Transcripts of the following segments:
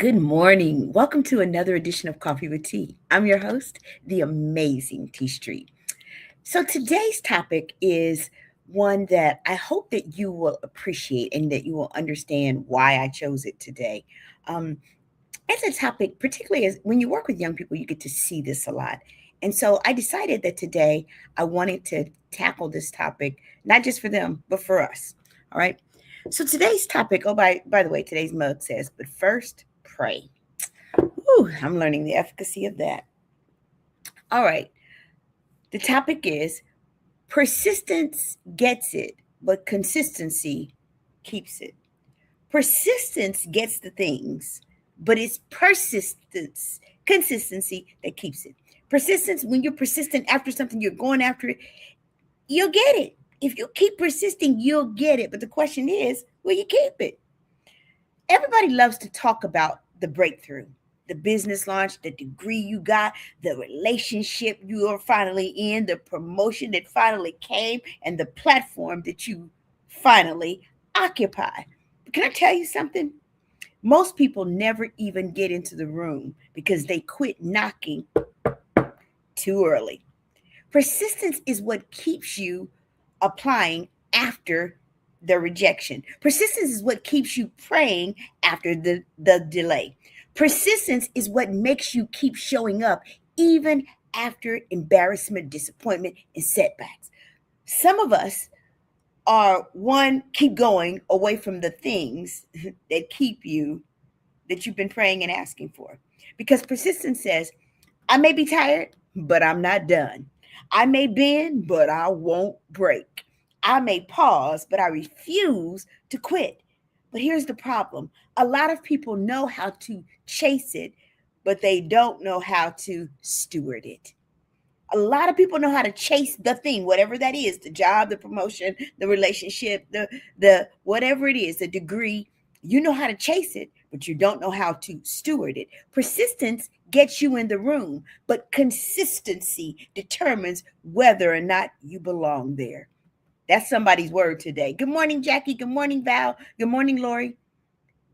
Good morning. Welcome to another edition of Coffee with Tea. I'm your host, the amazing T Street. So today's topic is one that I hope that you will appreciate and that you will understand why I chose it today. Um, it's a topic, particularly as when you work with young people, you get to see this a lot. And so I decided that today I wanted to tackle this topic, not just for them, but for us. All right. So today's topic, by the way, today's mug says, but first pray. Whew, I'm learning the efficacy of that. All right. The topic is persistence gets it, but consistency keeps it. Persistence gets the things, but it's consistency that keeps it. Persistence, when you're persistent after something, you're going after it, you'll get it. If you keep persisting, you'll get it. But the question is, will you keep it? Everybody loves to talk about the breakthrough, the business launch, the degree you got, the relationship you are finally in, the promotion that finally came, and the platform that you finally occupy. But can I tell you something? Most people never even get into the room because they quit knocking too early. Persistence is what keeps you applying after the rejection. Persistence is what keeps you praying after the delay. Persistence is what makes you keep showing up even after embarrassment, disappointment, and setbacks. Some of us are one, keep going away from the things that keep you, that you've been praying and asking for. Because persistence says, I may be tired, but I'm not done. I may bend, but I won't break. I may pause, but I refuse to quit. But here's the problem: a lot of people know how to chase it, but they don't know how to steward it. A lot of people know how to chase the thing, whatever that is, the job, the promotion, the relationship, the whatever it is, the degree. You know how to chase it, but you don't know how to steward it. Persistence gets you in the room, but consistency determines whether or not you belong there. That's somebody's word today. Good morning, Jackie. Good morning, Val. Good morning, Lori.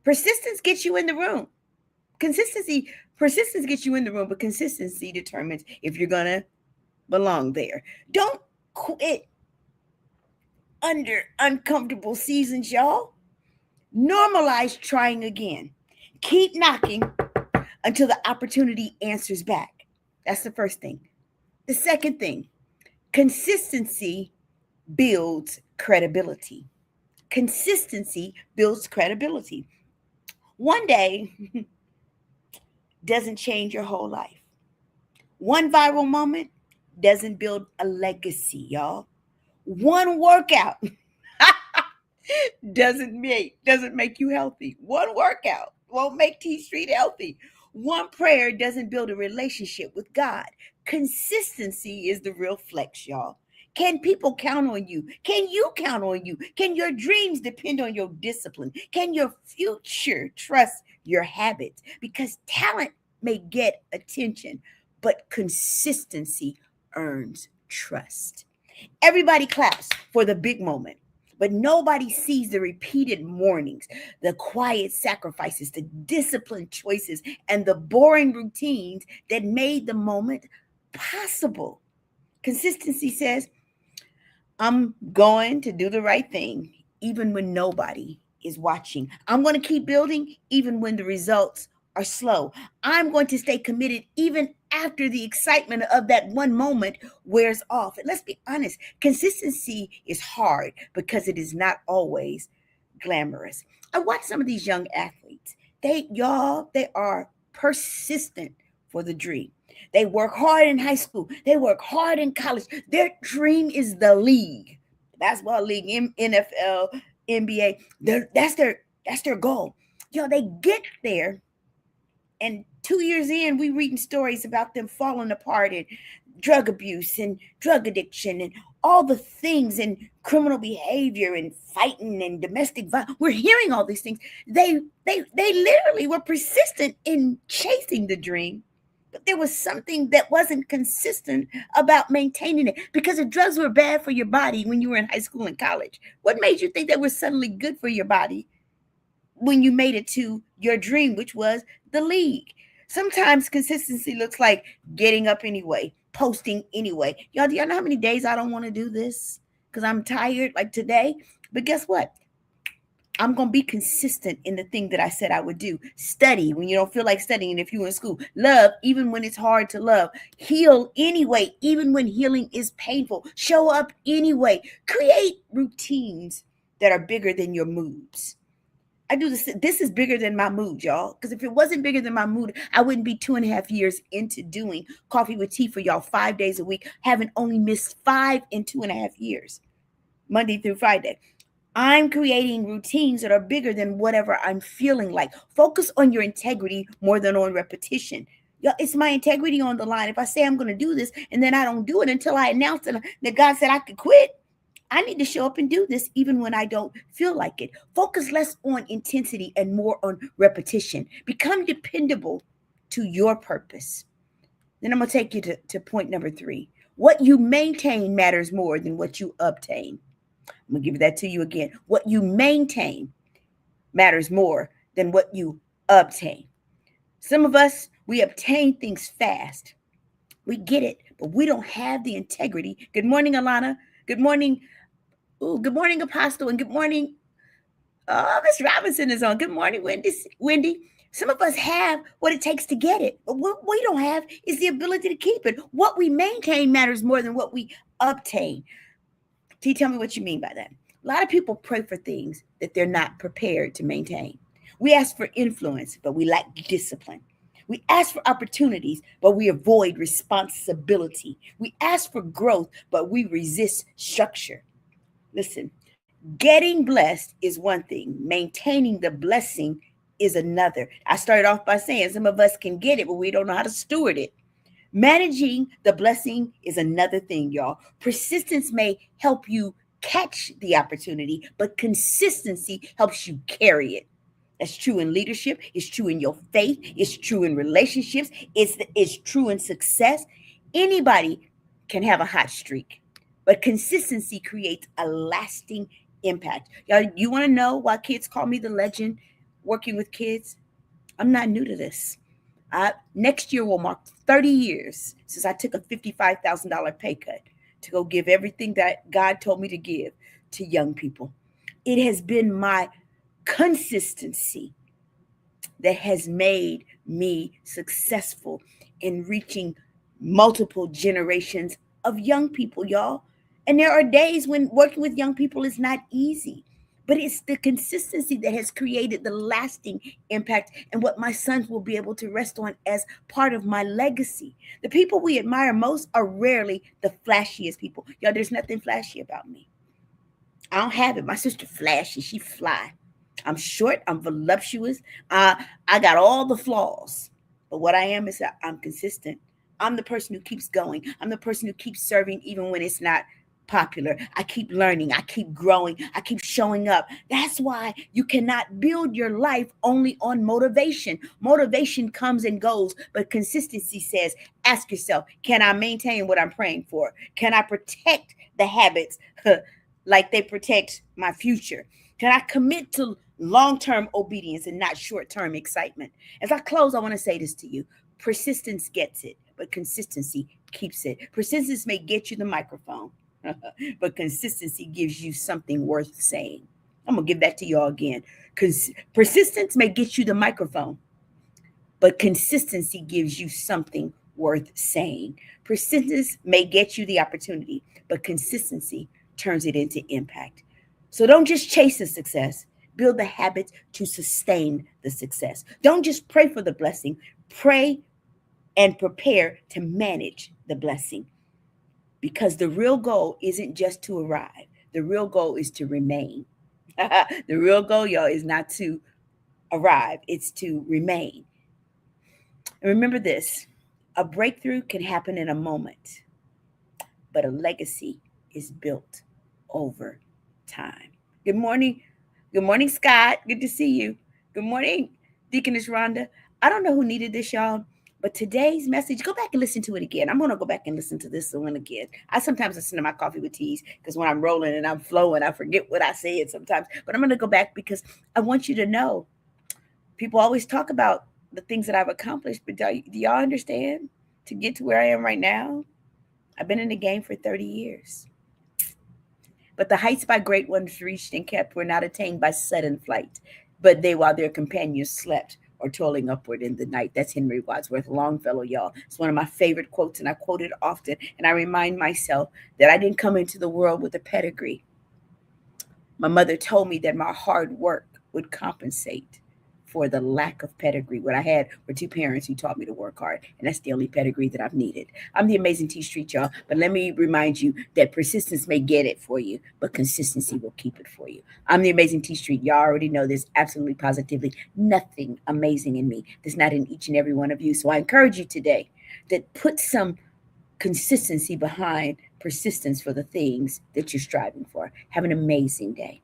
Persistence gets you in the room. Consistency, persistence gets you in the room, but consistency determines if you're gonna belong there. Don't quit under uncomfortable seasons, y'all. Normalize trying again. Keep knocking until the opportunity answers back. That's the first thing. The second thing, consistency builds credibility. Consistency builds credibility. One day doesn't change your whole life. One viral moment doesn't build a legacy, y'all. One workout doesn't make you healthy. One workout won't make T Street healthy. One prayer doesn't build a relationship with God. Consistency is the real flex, y'all. Can people count on you? Can you count on you? Can your dreams depend on your discipline? Can your future trust your habits? Because talent may get attention, but consistency earns trust. Everybody claps for the big moment, but nobody sees the repeated mornings, the quiet sacrifices, the disciplined choices, and the boring routines that made the moment possible. Consistency says, I'm going to do the right thing, even when nobody is watching. I'm going to keep building, even when the results are slow. I'm going to stay committed, even after the excitement of that one moment wears off. And let's be honest, consistency is hard because it is not always glamorous. I watch some of these young athletes. They are persistent for the dream. They work hard in high school. They work hard in college. Their dream is the league, basketball league, NFL, NBA. That's their goal. They get there, and 2 years in, we reading stories about them falling apart and drug abuse and drug addiction and all the things and criminal behavior and fighting and domestic violence. We're hearing all these things. They literally were persistent in chasing the dream, but there was something that wasn't consistent about maintaining it. Because if drugs were bad for your body when you were in high school and college, what made you think they were suddenly good for your body when you made it to your dream, which was the league. Sometimes consistency looks like getting up anyway, posting anyway. Y'all, do y'all know how many days I don't want to do this because I'm tired, like today? But guess what? I'm going to be consistent in the thing that I said I would do. Study when you don't feel like studying if you're in school. Love even when it's hard to love. Heal anyway, even when healing is painful. Show up anyway. Create routines that are bigger than your moods. I do this. This is bigger than my mood, y'all. Because if it wasn't bigger than my mood, I wouldn't be 2.5 years into doing Coffee with Tea for y'all 5 days a week, having only missed 5 in 2.5 years, Monday through Friday. I'm creating routines that are bigger than whatever I'm feeling like. Focus on your integrity more than on repetition. It's my integrity on the line. If I say I'm going to do this and then I don't do it until I announce that God said I could quit, I need to show up and do this even when I don't feel like it. Focus less on intensity and more on repetition. Become dependable to your purpose. Then I'm going to take you to point number 3. What you maintain matters more than what you obtain. I'm going to give that to you again. What you maintain matters more than what you obtain. Some of us, we obtain things fast. We get it, but we don't have the integrity. Good morning, Alana. Good morning. Good morning, Apostle. And good morning. Miss Robinson is on. Good morning, Wendy. Some of us have what it takes to get it, but what we don't have is the ability to keep it. What we maintain matters more than what we obtain. Can you tell me what you mean by that? A lot of people pray for things that they're not prepared to maintain. We ask for influence, but we lack discipline. We ask for opportunities, but we avoid responsibility. We ask for growth, but we resist structure. Listen, getting blessed is one thing. Maintaining the blessing is another. I started off by saying some of us can get it, but we don't know how to steward it. Managing the blessing is another thing, y'all. Persistence may help you catch the opportunity, but consistency helps you carry it. That's true in leadership. It's true in your faith. It's true in relationships. It's true in success. Anybody can have a hot streak, but consistency creates a lasting impact. Y'all, you want to know why kids call me the legend working with kids? I'm not new to this. Next year will mark 30 years since I took a $55,000 pay cut to go give everything that God told me to give to young people. It has been my consistency that has made me successful in reaching multiple generations of young people, y'all. And there are days when working with young people is not easy. But it's the consistency that has created the lasting impact and what my sons will be able to rest on as part of my legacy. The people we admire most are rarely the flashiest people. Y'all, there's nothing flashy about me. I don't have it. My sister flashy. She fly. I'm short. I'm voluptuous. I got all the flaws. But what I am is that I'm consistent. I'm the person who keeps going. I'm the person who keeps serving even when it's not popular. I keep learning. I keep growing. I keep showing up. That's why you cannot build your life only on motivation. Motivation comes and goes, but consistency says, ask yourself, can I maintain what I'm praying for? Can I protect the habits like they protect my future? Can I commit to long-term obedience and not short-term excitement? As I close, I want to say this to you. Persistence gets it, but consistency keeps it. Persistence may get you the microphone, but consistency gives you something worth saying. I'm going to give that to y'all again. Persistence may get you the microphone, but consistency gives you something worth saying. Persistence may get you the opportunity, but consistency turns it into impact. So don't just chase the success. Build the habits to sustain the success. Don't just pray for the blessing. Pray and prepare to manage the blessing. Because the real goal isn't just to arrive. The real goal is to remain. The real goal, y'all, is not to arrive. It's to remain. And remember this, a breakthrough can happen in a moment, but a legacy is built over time. Good morning. Good morning, Scott. Good to see you. Good morning, Deaconess Rhonda. I don't know who needed this, y'all. But today's message, go back and listen to it again. I'm going to go back and listen to this one again. I sometimes listen to my Coffee with Teas because when I'm rolling and I'm flowing, I forget what I said sometimes. But I'm going to go back because I want you to know People always talk about the things that I've accomplished, but do y'all understand? To get to where I am right now, I've been in the game for 30 years. But the heights by great ones reached and kept were not attained by sudden flight, but they while their companions slept or toiling upward in the night. That's Henry Wadsworth Longfellow, y'all. It's one of my favorite quotes, and I quote it often. And I remind myself that I didn't come into the world with a pedigree. My mother told me that my hard work would compensate for the lack of pedigree. What I had were two parents who taught me to work hard, and that's the only pedigree that I've needed. I'm the Amazing T Street, y'all, but let me remind you that persistence may get it for you, but consistency will keep it for you. I'm the Amazing T Street. Y'all already know there's absolutely positively nothing amazing in me that's not in each and every one of you. So I encourage you today that put some consistency behind persistence for the things that you're striving for. Have an amazing day.